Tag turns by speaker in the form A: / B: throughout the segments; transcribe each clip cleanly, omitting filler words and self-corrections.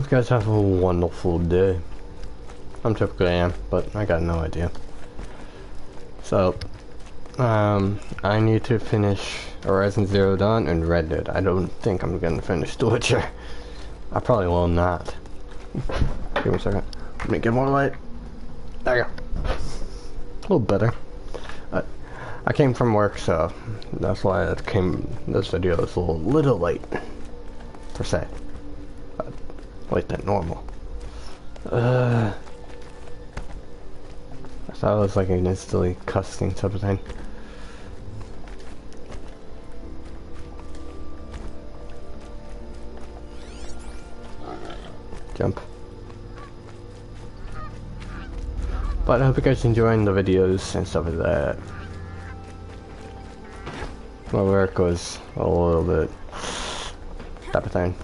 A: guys have a wonderful day. I'm typically am, but I got no idea. So, I need to finish Horizon Zero Dawn and Red Dead. I don't think I'm gonna finish The Witcher. I probably will not. Give me a second. Let me get more light. There you go. A little better. I came from work, so that's why this video is a little late, per se. Late than normal. I thought it was like an instantly cussing type of thing. Jump. But I hope you guys are enjoying the videos and stuff like that. My work was a little bit type of thing.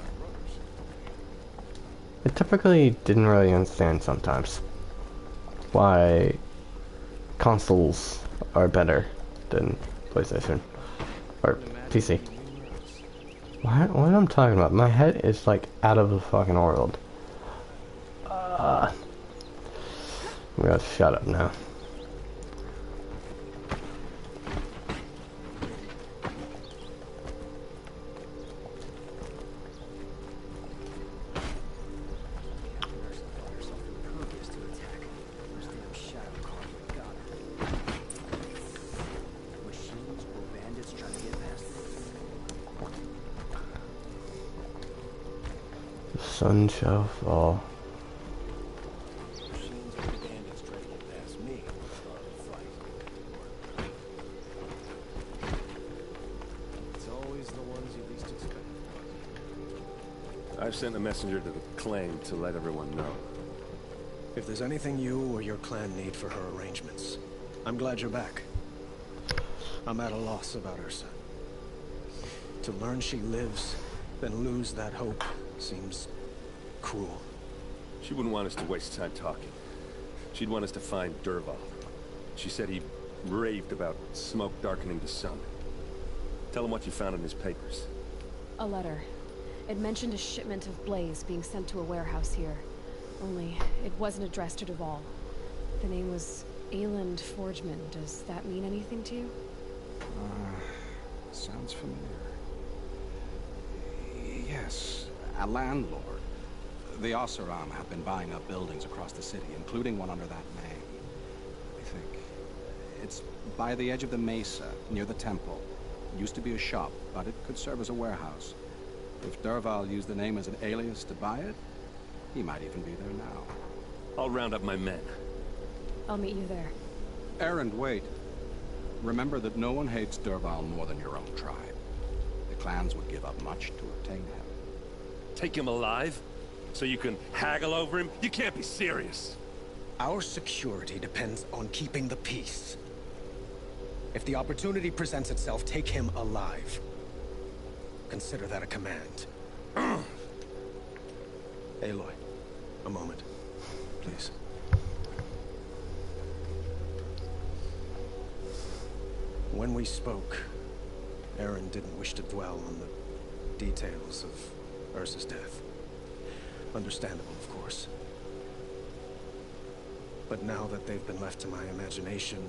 A: I typically didn't really understand sometimes why consoles are better than PlayStation or PC. What am I talking about? My head is like out of the fucking world. I'm gonna shut up now. The sun shall fall.
B: I've sent a messenger to the clan to let everyone know.
C: If there's anything you or your clan need for her arrangements, I'm glad you're back. I'm at a loss about Ursa. To learn she lives, then lose that hope seems cruel.
B: She wouldn't want us to waste time talking. She'd want us to find Dervahl. She said he raved about smoke darkening the sun. Tell him what you found in his papers.
D: A letter. It mentioned a shipment of blaze being sent to a warehouse here. Only, it wasn't addressed to Dervahl. The name was Ayland Forgeman. Does that mean anything to you?
E: Sounds familiar. Yes, a landlord. The Oseram have been buying up buildings across the city, including one under that name. I think. It's by the edge of the mesa, near the temple. It used to be a shop, but it could serve as a warehouse. If Dervahl used the name as an alias to buy it, he might even be there now.
B: I'll round up my men.
D: I'll meet you there.
E: Erend, wait. Remember that no one hates Dervahl more than your own tribe. The clans would give up much to obtain him.
B: Take him alive? So you can haggle over him? You can't be serious.
C: Our security depends on keeping the peace. If the opportunity presents itself, take him alive. Consider that a command. Aloy, a moment, please. When we spoke, Erend didn't wish to dwell on the details of Ursa's death. Understandable, of course. But now that they've been left to my imagination,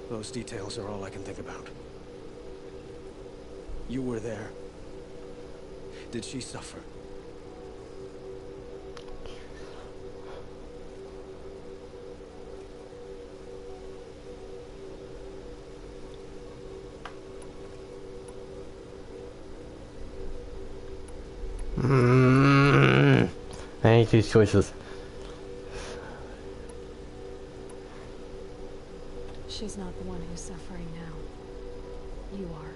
C: those details are all I can think about. You were there. Did she suffer?
A: I hate these choices.
D: She's not the one who's suffering now. You are.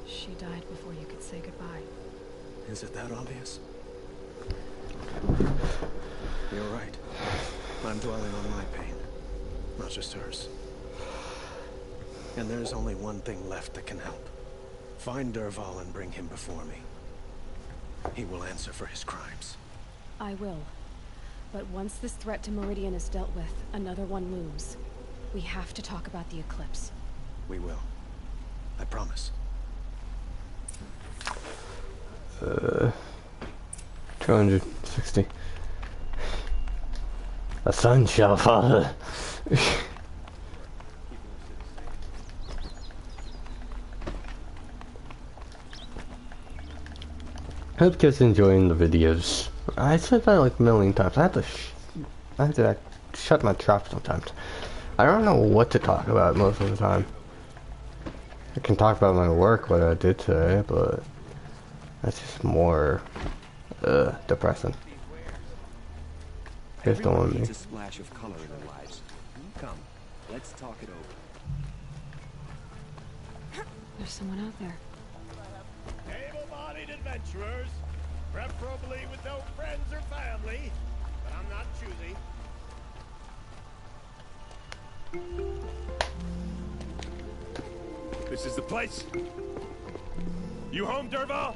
D: She died before you could say goodbye.
C: Is it that obvious? You're right. I'm dwelling on my pain, not just hers. And there's only one thing left that can help. Find Dervahl and bring him before me. He will answer for his crimes.
D: I will. But once this threat to Meridian is dealt with, another one looms. We have to talk about the eclipse.
C: We will. I promise.
A: 260. A son shall follow. Hope you guys are enjoying the videos. I said that like a million times. I have to shut my trap sometimes. I don't know what to talk about most of the time. I can talk about my work, what I did today, but that's just more depressing. You guys don't want me.
F: Needs a splash of color in their lives. Come, let's talk it over.
D: There's someone out there.
G: Able-bodied adventurers, preferably with no friends or family, but I'm not choosy.
B: This is the place. You home, Derval?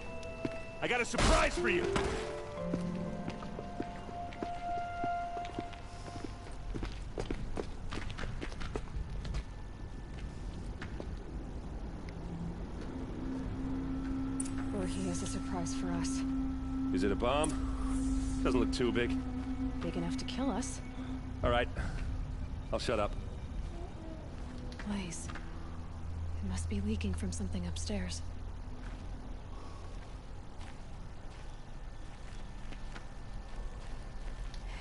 B: I got a surprise for you.
D: Or he has a surprise for us.
B: Is it a bomb? Doesn't look too big.
D: Big enough to kill us.
B: All right. I'll shut up.
D: Blaze. It must be leaking from something upstairs.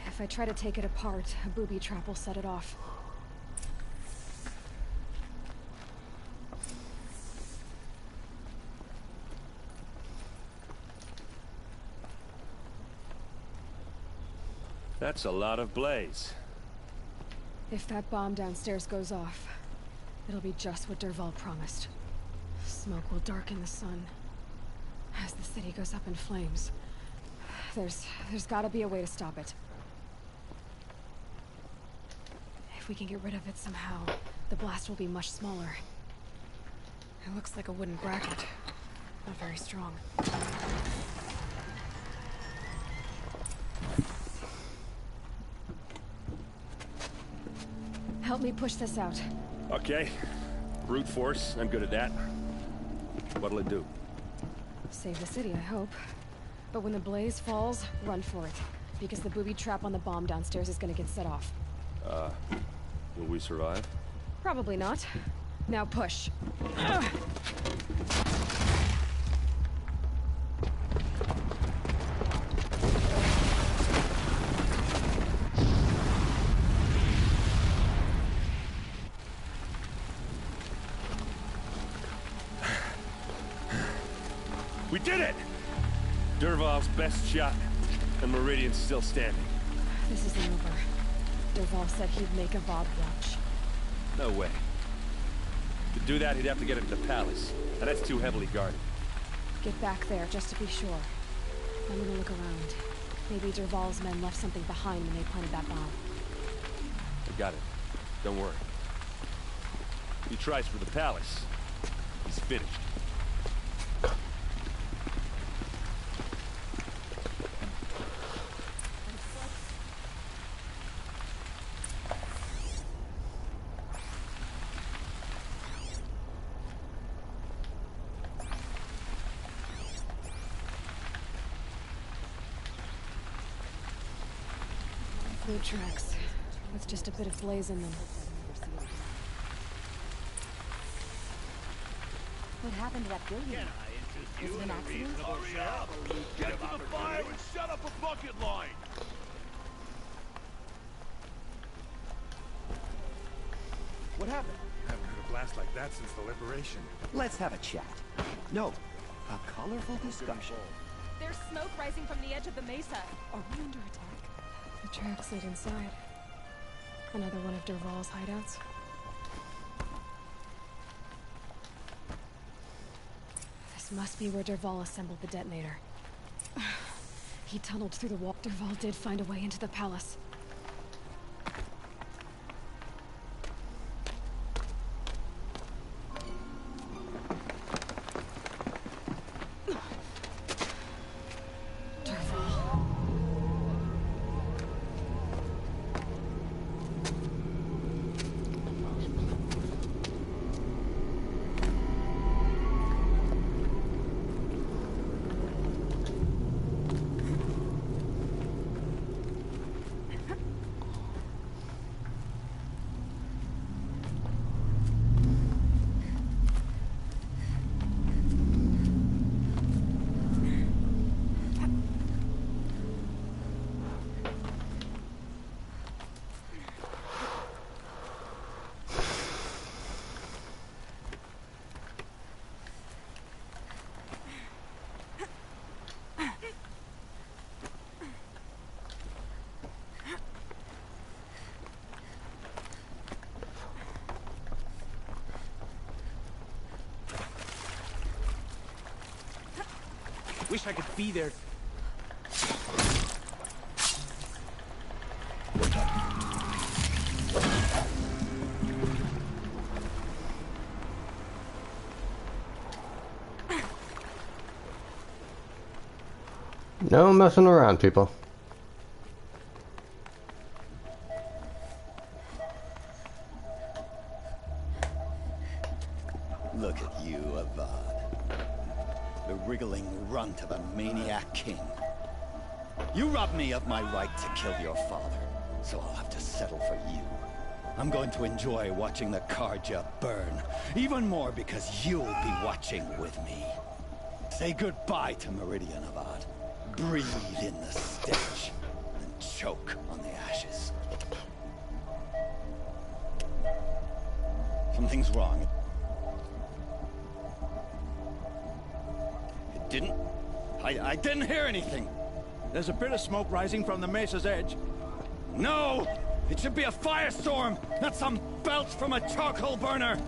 D: If I try to take it apart, a booby trap will set it off.
B: That's a lot of blaze.
D: If that bomb downstairs goes off, it'll be just what Derval promised. Smoke will darken the sun. As the city goes up in flames. There's gotta be a way to stop it. If we can get rid of it somehow, the blast will be much smaller. It looks like a wooden bracket. Not very strong. Help me push this out.
B: Okay. Brute force, I'm good at that. What'll it do?
D: Save the city, I hope. But when the blaze falls, run for it. Because the booby trap on the bomb downstairs is gonna get set off.
B: Will we survive?
D: Probably not. Now push.
B: We did it! Derval's best shot, and Meridian's still standing.
D: This isn't over. Derval said he'd make a Vob watch.
B: No way. To do that, he'd have to get into the palace, and that's too heavily guarded.
D: Get back there, just to be sure. I'm gonna look around. Maybe Derval's men left something behind when they planted that bomb.
B: I got it. Don't worry. If he tries for the palace, he's finished.
D: Boot tracks, with just a bit of blaze in them.
H: What happened to that building? Was it an accident?
G: Hurry up! Get to the fire and set up a bucket line!
F: What happened?
G: Haven't heard a blast like that since the liberation.
F: Let's have a chat. No, a colorful discussion.
H: There's smoke rising from the edge of the mesa.
D: Are we under attack? The tracks lead inside. Another one of Derval's hideouts. This must be where Derval assembled the detonator. He tunneled through the wall. Derval did find a way into the palace.
F: Wish I could be there.
A: No messing around, people.
I: Look at you, Avad. The wriggling runt of a maniac king. You robbed me of my right to kill your father, so I'll have to settle for you. I'm going to enjoy watching the Karja burn, even more because you'll be watching with me. Say goodbye to Meridian, Avad. Breathe in the stench, and choke on the ashes. Something's wrong. It didn't... I didn't hear anything.
F: There's a bit of smoke rising from the mesa's edge.
I: No! It should be a firestorm, not some belch from a charcoal burner!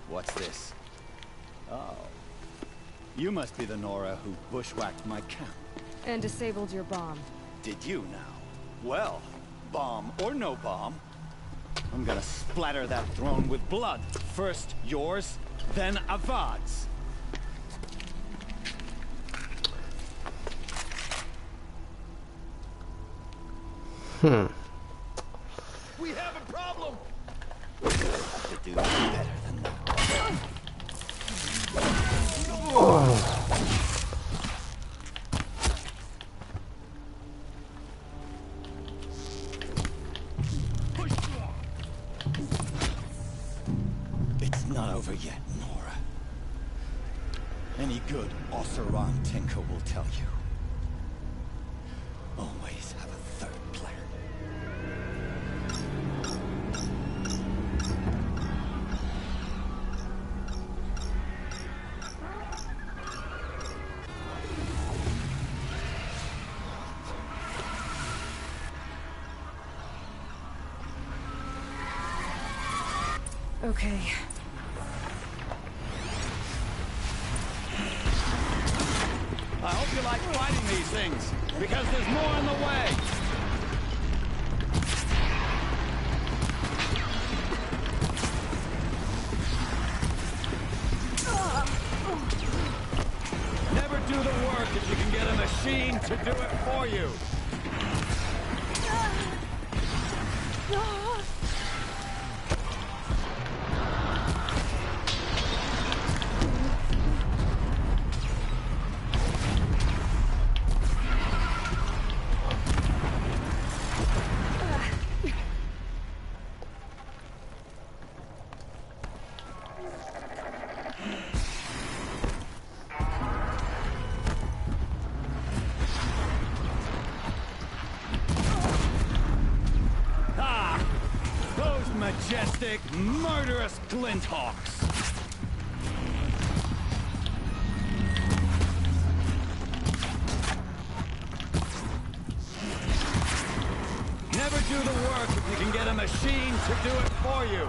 I: What's this? Oh. You must be the Nora who bushwhacked my camp.
D: And disabled your bomb.
I: Did you now? Well, bomb or no bomb, I'm gonna splatter that throne with blood. First yours, then Avad's.
G: We have a problem!
I: We'll have to do better than that. It's not over yet, Nora. Any good Osseron tinker will tell you. Always have a third plan.
D: Okay.
I: I hope you like fighting these things, because there's more in the way. Never do the work if you can get a machine to do it for you. Majestic, murderous glinthawks! Never do the work if you can get a machine to do it for you!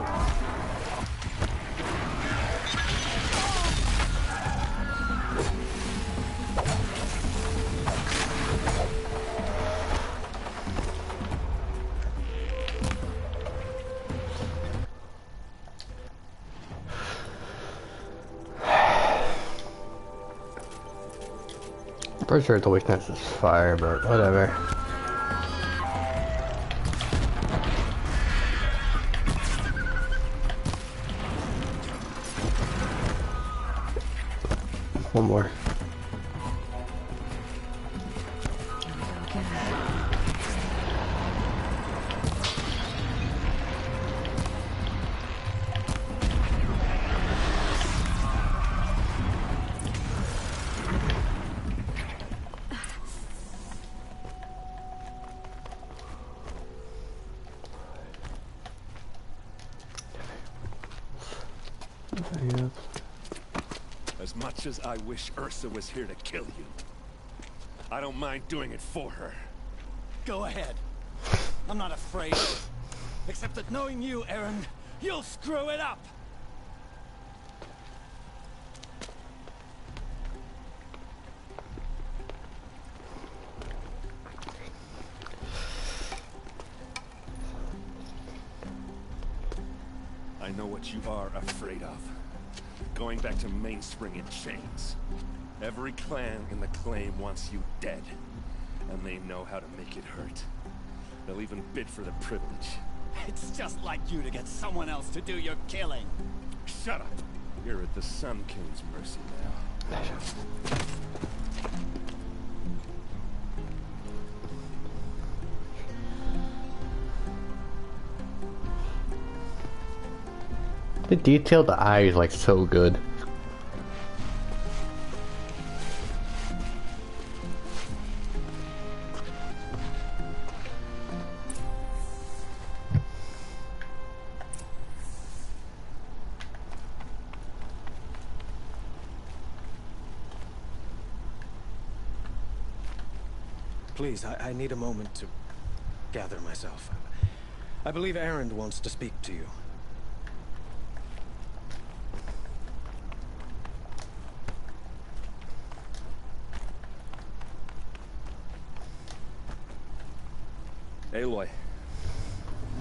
A: Pretty sure the weakness is fire, but whatever. One more. Yeah.
B: As much as I wish Ursa was here to kill you, I don't mind doing it for her.
I: Go ahead. I'm not afraid. Except that knowing you, Aaron, you'll screw it up!
B: I know what you are afraid of. Going back to Mainspring in chains. Every clan in the claim wants you dead. And they know how to make it hurt. They'll even bid for the privilege.
I: It's just like you to get someone else to do your killing.
B: Shut up! You're at the Sun King's mercy now.
A: The detail of the eye is like so good.
C: Please, I need a moment to gather myself. I believe Aaron wants to speak to you.
B: Aloy,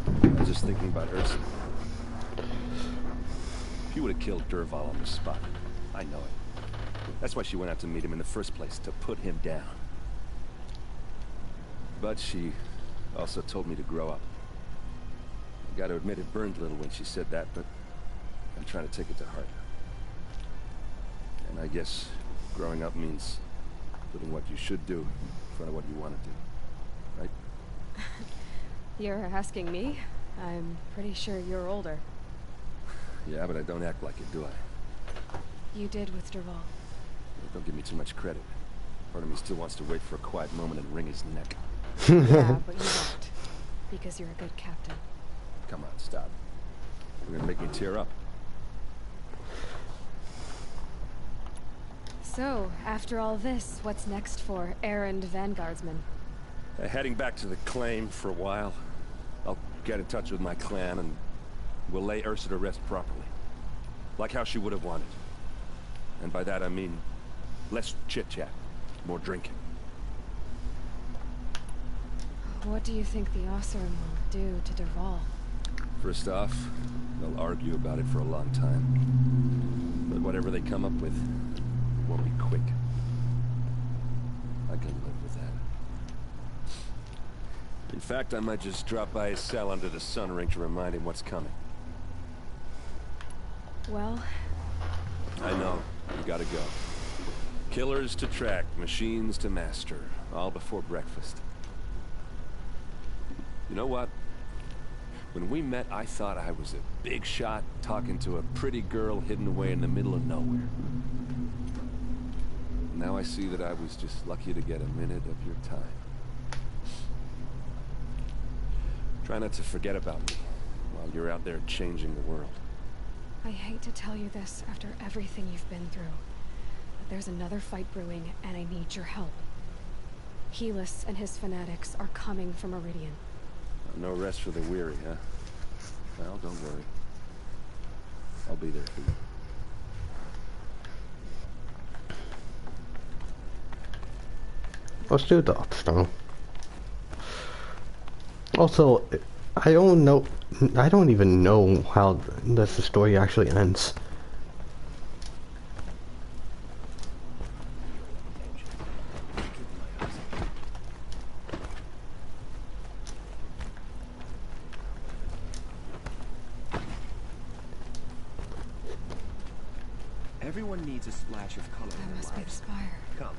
B: I was just thinking about Ursa. She would have killed Dervahl on the spot. I know it. That's why she went out to meet him in the first place, to put him down. But she also told me to grow up. I gotta admit it burned a little when she said that, but I'm trying to take it to heart. And I guess growing up means putting what you should do in front of what you want to do. Right?
D: You're asking me? I'm pretty sure you're older.
B: Yeah, but I don't act like it, do I?
D: You did with Dervahl.
B: Well, don't give me too much credit. Part of me still wants to wait for a quiet moment and wring his neck.
D: Yeah, but you won't. Because you're a good captain.
B: Come on, stop. You're gonna make me tear up.
D: So, after all this, what's next for errand vanguardsman?
B: Heading back to the claim for a while. I'll get in touch with my clan and we'll lay Ursa to rest properly. Like how she would have wanted. And by that I mean less chit-chat, more drinking.
D: What do you think the Oseram will do to Dervahl?
B: First off, they'll argue about it for a long time. But whatever they come up with, it won't be quick. I can live with that. In fact, I might just drop by his cell under the sun ring to remind him what's coming.
D: Well...
B: I know. You gotta go. Killers to track, machines to master. All before breakfast. You know what? When we met, I thought I was a big shot talking to a pretty girl hidden away in the middle of nowhere. Now I see that I was just lucky to get a minute of your time. Try not to forget about me while you're out there changing the world.
D: I hate to tell you this after everything you've been through, but there's another fight brewing, and I need your help. Helis and his fanatics are coming for Meridian.
B: No rest for the weary, huh? Well, don't worry. I'll be there for you.
A: Let's do the upstone. Also, I don't even know how the story actually ends.
F: Everyone needs a splash of color in
D: That
F: their
D: must be the
F: lives.
D: spire.
F: Come,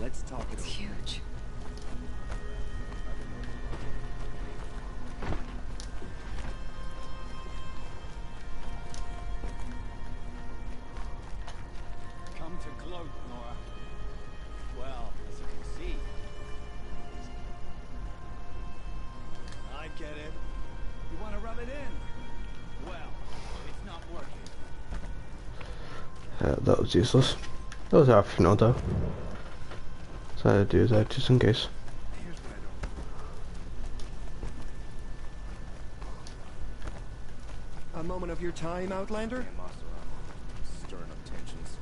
F: let's talk it
D: It's
F: over.
D: huge.
I: Come to gloat, Nora. Well, as you can see. I get it. You want to rub it in? Well, it's not working.
A: That was useless. That was optional though. So I had to do that just in case.
F: A moment of your time, Outlander?
C: Stirring up tensions.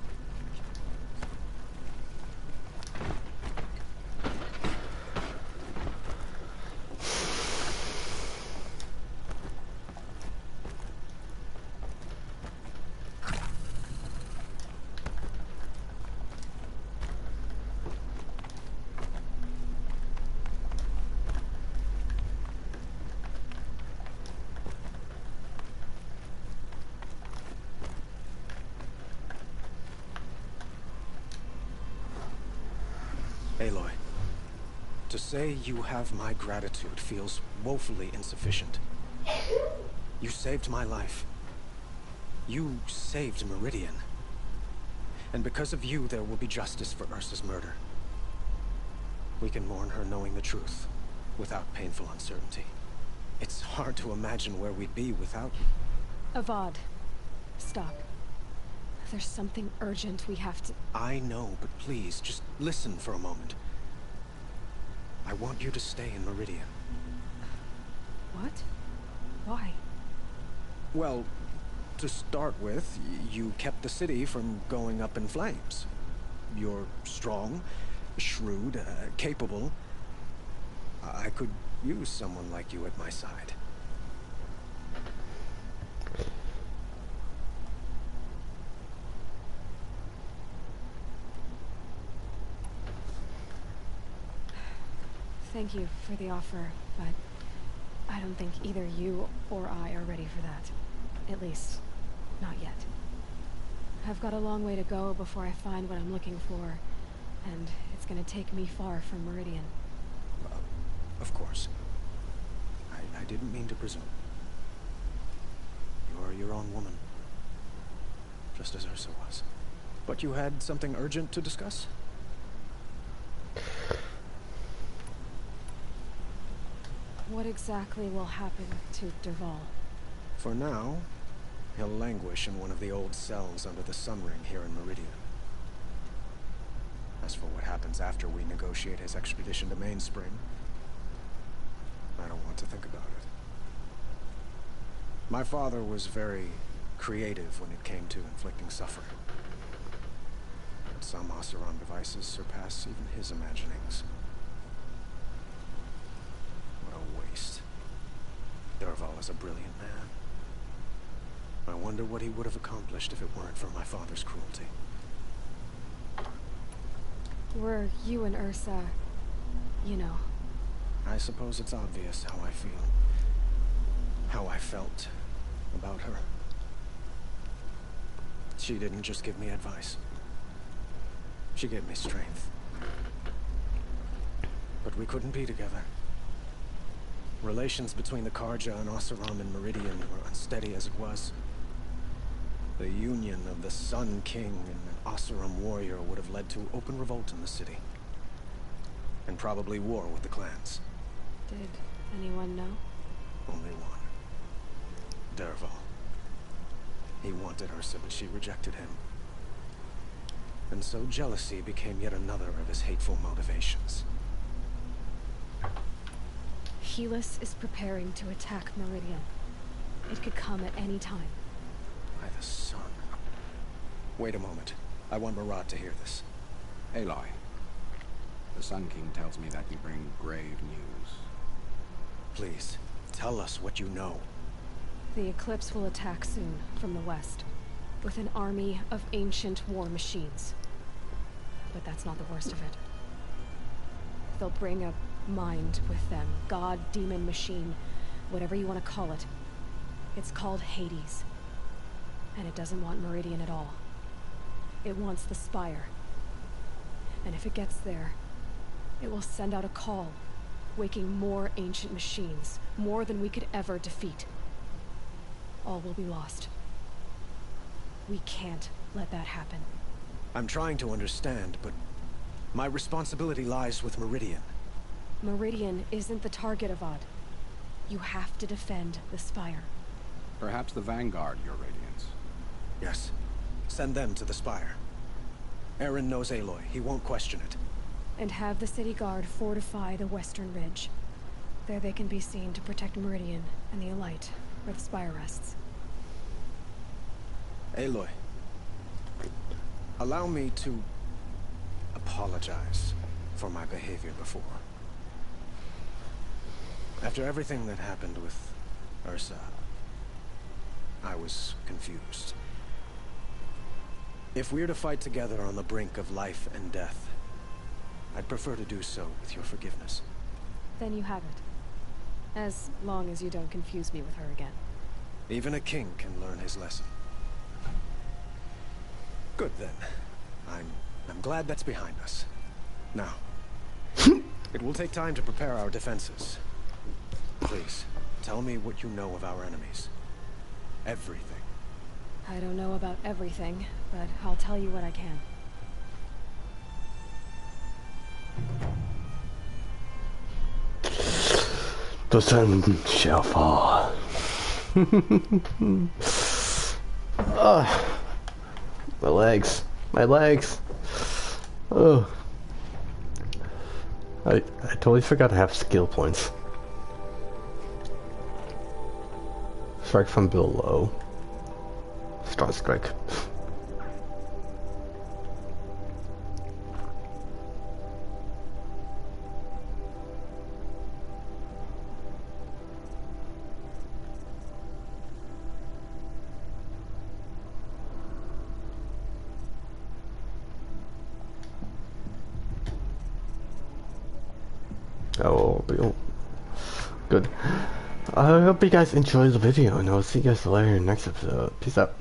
C: Aloy, to say you have my gratitude feels woefully insufficient. You saved my life. You saved Meridian. And because of you, there will be justice for Ursa's murder. We can mourn her knowing the truth, without painful uncertainty. It's hard to imagine where we'd be without...
D: Avad, stop. There's something urgent we have to...
C: I know, but please, just listen for a moment. I want you to stay in Meridian.
D: What? Why?
C: Well, to start with, you kept the city from going up in flames. You're strong, shrewd, capable. I could use someone like you at my side.
D: Thank you for the offer, but I don't think either you or I are ready for that. At least, not yet. I've got a long way to go before I find what I'm looking for, and it's gonna take me far from Meridian.
C: Of course. I didn't mean to presume. You're your own woman. Just as Ursa was. But you had something urgent to discuss?
D: What exactly will happen to Dervahl?
C: For now, he'll languish in one of the old cells under the Sun Ring here in Meridian. As for what happens after we negotiate his extradition to Mainspring, I don't want to think about it. My father was very creative when it came to inflicting suffering. But some Oseram devices surpass even his imaginings. What a waste. Dervahl is a brilliant man. I wonder what he would have accomplished if it weren't for my father's cruelty.
D: Were you and Ursa, you know...
C: I suppose it's obvious how I feel. How I felt about her. She didn't just give me advice. She gave me strength. But we couldn't be together. Relations between the Karja and Oseram and Meridian were unsteady as it was. The union of the Sun King and an Oseram warrior would have led to open revolt in the city. And probably war with the clans.
D: Did anyone know?
C: Only one. Dervahl. He wanted Ursa, but she rejected him. And so jealousy became yet another of his hateful motivations.
D: Helis is preparing to attack Meridian. It could come at any time.
C: By the sun. Wait a moment. I want Murad to hear this.
E: Aloy, the Sun King tells me that you bring grave news.
C: Please, tell us what you know.
D: The Eclipse will attack soon, from the west, with an army of ancient war machines. But that's not the worst of it. They'll bring a mind with them. God, demon, machine, whatever you want to call it. It's called Hades. And it doesn't want Meridian at all. It wants the Spire. And if it gets there, it will send out a call, waking more ancient machines, more than we could ever defeat. All will be lost. We can't let that happen.
C: I'm trying to understand, but my responsibility lies with Meridian.
D: Meridian isn't the target, Avad. You have to defend the Spire.
E: Perhaps the Vanguard, Your Radiance.
C: Yes. Send them to the spire. Aaron knows Aloy. He won't question it.
D: And have the city guard fortify the western ridge. There they can be seen to protect Meridian and the Elite, where the spire rests.
C: Aloy, allow me to apologize for my behavior before. After everything that happened with Ursa, I was confused. If we're to fight together on the brink of life and death, I'd prefer to do so with your forgiveness.
D: Then you have it. As long as you don't confuse me with her again.
C: Even a king can learn his lesson. Good then. I'm glad that's behind us. Now, it will take time to prepare our defenses. Please, tell me what you know of our enemies. Everything.
D: I don't know about everything, but I'll tell you what I can.
A: The sun shall fall. My legs. My legs. Oh. I totally forgot to have skill points. Strike from below. Star strike. Oh, good. I hope you guys enjoyed the video, and I'll see you guys later in the next episode. Peace out.